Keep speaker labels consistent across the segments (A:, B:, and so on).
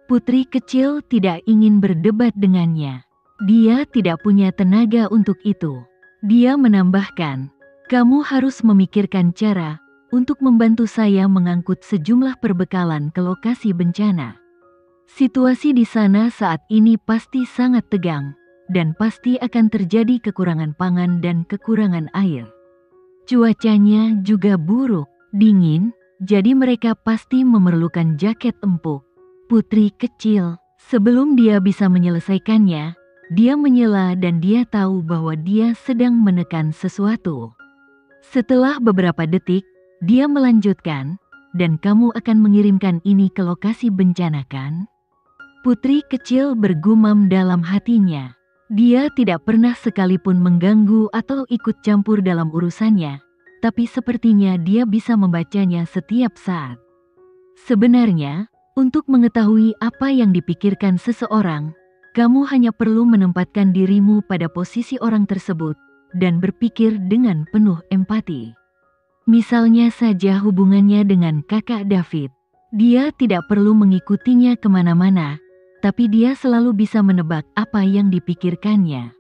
A: Putri kecil tidak ingin berdebat dengannya. Dia tidak punya tenaga untuk itu. Dia menambahkan, "Kamu harus memikirkan cara untuk membantu saya mengangkut sejumlah perbekalan ke lokasi bencana. Situasi di sana saat ini pasti sangat tegang, dan pasti akan terjadi kekurangan pangan dan kekurangan air. Cuacanya juga buruk, dingin, jadi mereka pasti memerlukan jaket empuk." Putri kecil, sebelum dia bisa menyelesaikannya, dia menyela dan dia tahu bahwa dia sedang menekan sesuatu. Setelah beberapa detik, dia melanjutkan, "Dan kamu akan mengirimkan ini ke lokasi bencana, kan?" Putri kecil bergumam dalam hatinya. Dia tidak pernah sekalipun mengganggu atau ikut campur dalam urusannya, tapi sepertinya dia bisa membacanya setiap saat. Sebenarnya, untuk mengetahui apa yang dipikirkan seseorang, kamu hanya perlu menempatkan dirimu pada posisi orang tersebut dan berpikir dengan penuh empati. Misalnya saja hubungannya dengan kakak David. Dia tidak perlu mengikutinya kemana-mana, tapi dia selalu bisa menebak apa yang dipikirkannya.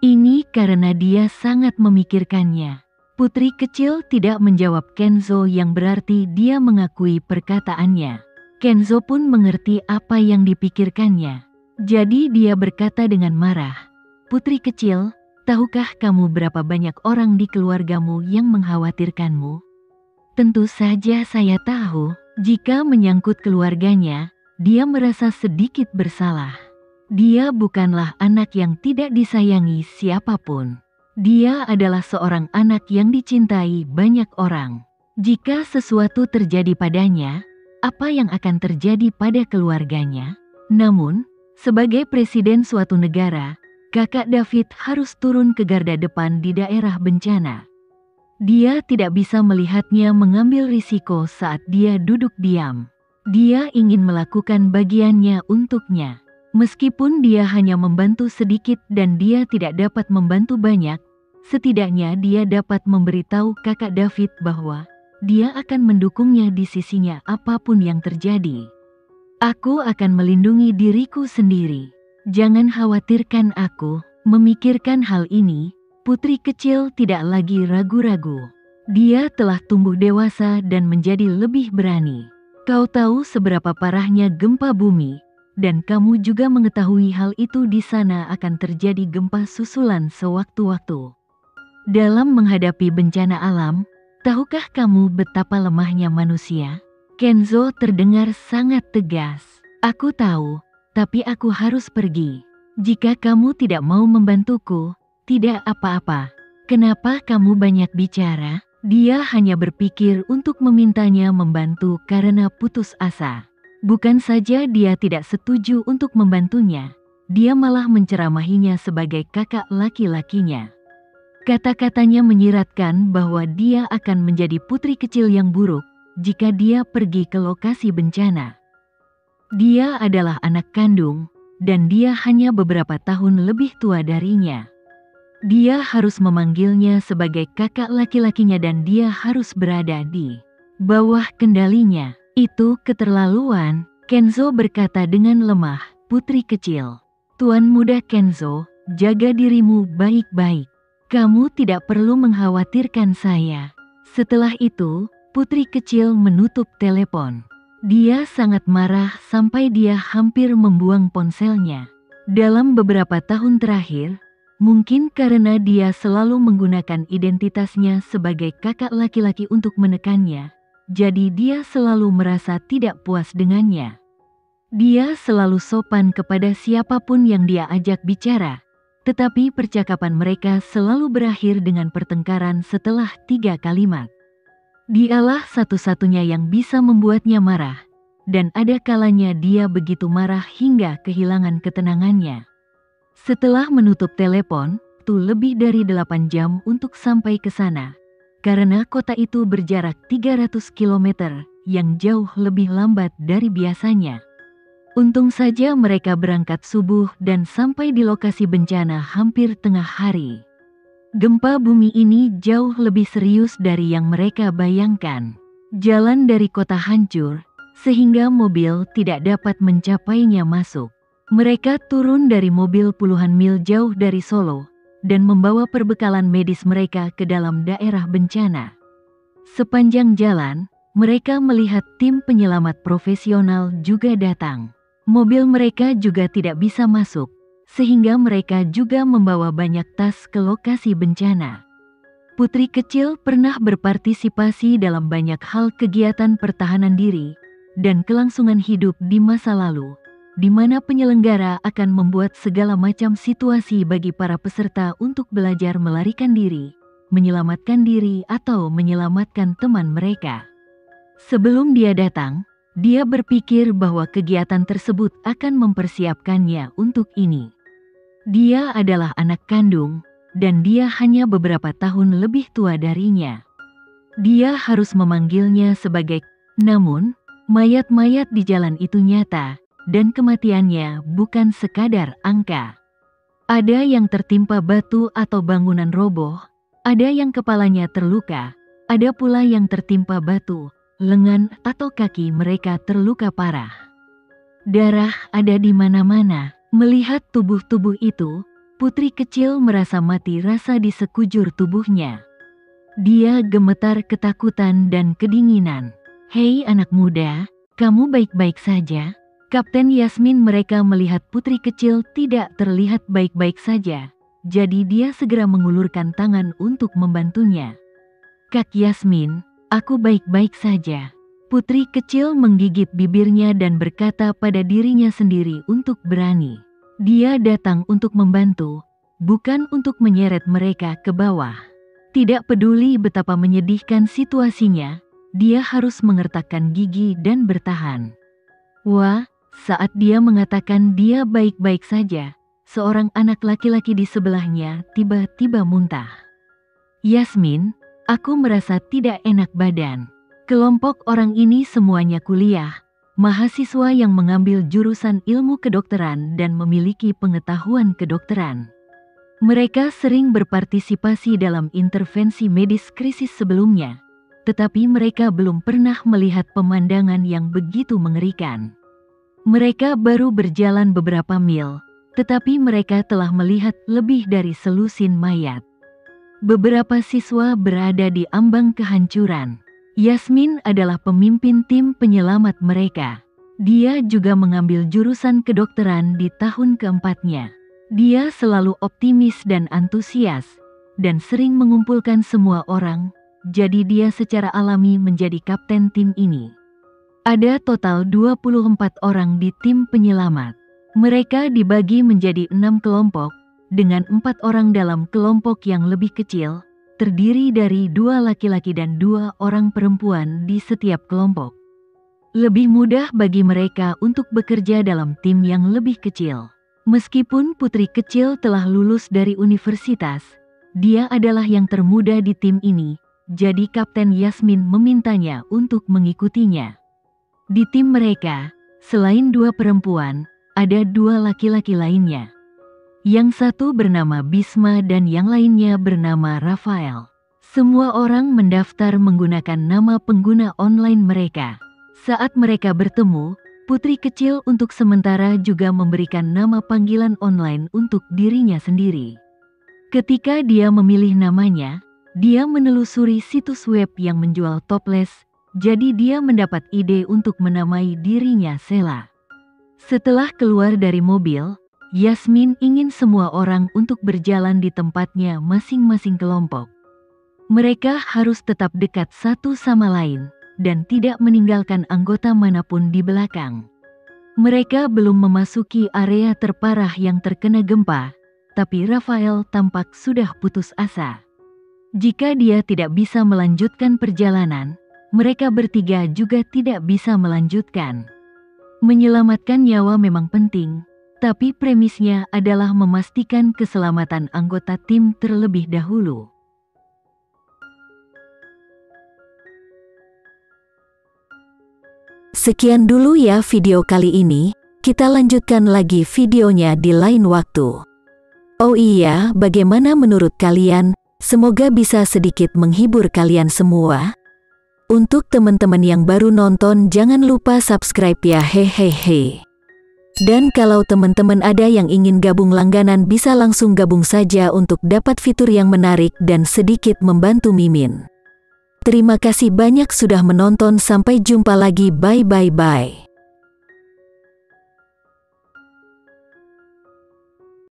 A: Ini karena dia sangat memikirkannya. Putri kecil tidak menjawab Kenzo yang berarti dia mengakui perkataannya. Kenzo pun mengerti apa yang dipikirkannya. Jadi dia berkata dengan marah, "Putri kecil, tahukah kamu berapa banyak orang di keluargamu yang mengkhawatirkanmu?" "Tentu saja saya tahu." Jika menyangkut keluarganya, dia merasa sedikit bersalah. Dia bukanlah anak yang tidak disayangi siapapun. Dia adalah seorang anak yang dicintai banyak orang. Jika sesuatu terjadi padanya, apa yang akan terjadi pada keluarganya? Namun, sebagai presiden suatu negara, kakak David harus turun ke garda depan di daerah bencana. Dia tidak bisa melihatnya mengambil risiko saat dia duduk diam. Dia ingin melakukan bagiannya untuknya. Meskipun dia hanya membantu sedikit dan dia tidak dapat membantu banyak, setidaknya dia dapat memberitahu kakak David bahwa dia akan mendukungnya di sisinya apapun yang terjadi. "Aku akan melindungi diriku sendiri. Jangan khawatirkan aku." Memikirkan hal ini, putri kecil tidak lagi ragu-ragu. Dia telah tumbuh dewasa dan menjadi lebih berani. Kau tahu seberapa parahnya gempa bumi, dan kamu juga mengetahui hal itu di sana akan terjadi gempa susulan sewaktu-waktu. Dalam menghadapi bencana alam, tahukah kamu betapa lemahnya manusia? Kenzo terdengar sangat tegas. "Aku tahu, tapi aku harus pergi. Jika kamu tidak mau membantuku, tidak apa-apa." "Kenapa kamu banyak bicara?" Dia hanya berpikir untuk memintanya membantu karena putus asa. Bukan saja dia tidak setuju untuk membantunya, dia malah menceramahinya sebagai kakak laki-lakinya. Kata-katanya menyiratkan bahwa dia akan menjadi putri kecil yang buruk jika dia pergi ke lokasi bencana. Dia adalah anak kandung, dan dia hanya beberapa tahun lebih tua darinya. Dia harus memanggilnya sebagai kakak laki-lakinya dan dia harus berada di bawah kendalinya. "Itu keterlaluan," Kenzo berkata dengan lemah. "Putri kecil, Tuan Muda Kenzo, jaga dirimu baik-baik. Kamu tidak perlu mengkhawatirkan saya." Setelah itu, putri kecil menutup telepon. Dia sangat marah sampai dia hampir membuang ponselnya. Dalam beberapa tahun terakhir, mungkin karena dia selalu menggunakan identitasnya sebagai kakak laki-laki untuk menekannya, jadi dia selalu merasa tidak puas dengannya. Dia selalu sopan kepada siapapun yang dia ajak bicara, tetapi percakapan mereka selalu berakhir dengan pertengkaran setelah 3 kalimat. Dialah satu-satunya yang bisa membuatnya marah, dan ada kalanya dia begitu marah hingga kehilangan ketenangannya. Setelah menutup telepon, itu lebih dari 8 jam untuk sampai ke sana. Karena kota itu berjarak 300 km, yang jauh lebih lambat dari biasanya. Untung saja mereka berangkat subuh dan sampai di lokasi bencana hampir tengah hari. Gempa bumi ini jauh lebih serius dari yang mereka bayangkan. Jalan dari kota hancur, sehingga mobil tidak dapat mencapainya masuk. Mereka turun dari mobil puluhan mil jauh dari Solo dan membawa perbekalan medis mereka ke dalam daerah bencana. Sepanjang jalan, mereka melihat tim penyelamat profesional juga datang. Mobil mereka juga tidak bisa masuk, sehingga mereka juga membawa banyak tas ke lokasi bencana. Putri kecil pernah berpartisipasi dalam banyak hal kegiatan pertahanan diri dan kelangsungan hidup di masa lalu, di mana penyelenggara akan membuat segala macam situasi bagi para peserta untuk belajar melarikan diri, menyelamatkan diri atau menyelamatkan teman mereka. Sebelum dia datang, dia berpikir bahwa kegiatan tersebut akan mempersiapkannya untuk ini. Dia adalah anak kandung, dan dia hanya beberapa tahun lebih tua darinya. Dia harus memanggilnya sebagai, namun, mayat-mayat di jalan itu nyata, dan kematiannya bukan sekadar angka. Ada yang tertimpa batu atau bangunan roboh, ada yang kepalanya terluka, ada pula yang tertimpa batu, lengan atau kaki mereka terluka parah. Darah ada di mana-mana. Melihat tubuh-tubuh itu, putri kecil merasa mati rasa di sekujur tubuhnya. Dia gemetar ketakutan dan kedinginan. "Hei anak muda, kamu baik-baik saja?" Kapten Yasmin mereka melihat putri kecil tidak terlihat baik-baik saja, jadi dia segera mengulurkan tangan untuk membantunya. "Kak Yasmin, aku baik-baik saja." Putri kecil menggigit bibirnya dan berkata pada dirinya sendiri untuk berani. Dia datang untuk membantu, bukan untuk menyeret mereka ke bawah. Tidak peduli betapa menyedihkan situasinya, dia harus mengertakkan gigi dan bertahan. Wah, saat dia mengatakan dia baik-baik saja, seorang anak laki-laki di sebelahnya tiba-tiba muntah. "Yasmin, aku merasa tidak enak badan." Kelompok orang ini semuanya kuliah, mahasiswa yang mengambil jurusan ilmu kedokteran dan memiliki pengetahuan kedokteran. Mereka sering berpartisipasi dalam intervensi medis krisis sebelumnya, tetapi mereka belum pernah melihat pemandangan yang begitu mengerikan. Mereka baru berjalan beberapa mil, tetapi mereka telah melihat lebih dari selusin mayat. Beberapa siswa berada di ambang kehancuran. Yasmin adalah pemimpin tim penyelamat mereka. Dia juga mengambil jurusan kedokteran di tahun keempatnya. Dia selalu optimis dan antusias, dan sering mengumpulkan semua orang, jadi dia secara alami menjadi kapten tim ini. Ada total 24 orang di tim penyelamat. Mereka dibagi menjadi 6 kelompok, dengan 4 orang dalam kelompok yang lebih kecil, terdiri dari 2 laki-laki dan 2 orang perempuan di setiap kelompok. Lebih mudah bagi mereka untuk bekerja dalam tim yang lebih kecil. Meskipun putri kecil telah lulus dari universitas, dia adalah yang termuda di tim ini, jadi Kapten Yasmin memintanya untuk mengikutinya. Di tim mereka, selain 2 perempuan, ada 2 laki-laki lainnya. Yang satu bernama Bisma dan yang lainnya bernama Rafael. Semua orang mendaftar menggunakan nama pengguna online mereka. Saat mereka bertemu, putri kecil untuk sementara juga memberikan nama panggilan online untuk dirinya sendiri. Ketika dia memilih namanya, dia menelusuri situs web yang menjual toples, jadi dia mendapat ide untuk menamai dirinya Sela. Setelah keluar dari mobil, Yasmin ingin semua orang untuk berjalan di tempatnya masing-masing kelompok. Mereka harus tetap dekat satu sama lain, dan tidak meninggalkan anggota manapun di belakang. Mereka belum memasuki area terparah yang terkena gempa, tapi Rafael tampak sudah putus asa. Jika dia tidak bisa melanjutkan perjalanan, mereka bertiga juga tidak bisa melanjutkan. Menyelamatkan nyawa memang penting, tapi premisnya adalah memastikan keselamatan anggota tim terlebih dahulu.
B: Sekian dulu ya video kali ini, kita lanjutkan lagi videonya di lain waktu. Oh iya, bagaimana menurut kalian? Semoga bisa sedikit menghibur kalian semua. Untuk teman-teman yang baru nonton jangan lupa subscribe ya hehehe. Dan kalau teman-teman ada yang ingin gabung langganan bisa langsung gabung saja untuk dapat fitur yang menarik dan sedikit membantu Mimin. Terima kasih banyak sudah menonton, sampai jumpa lagi, bye bye bye.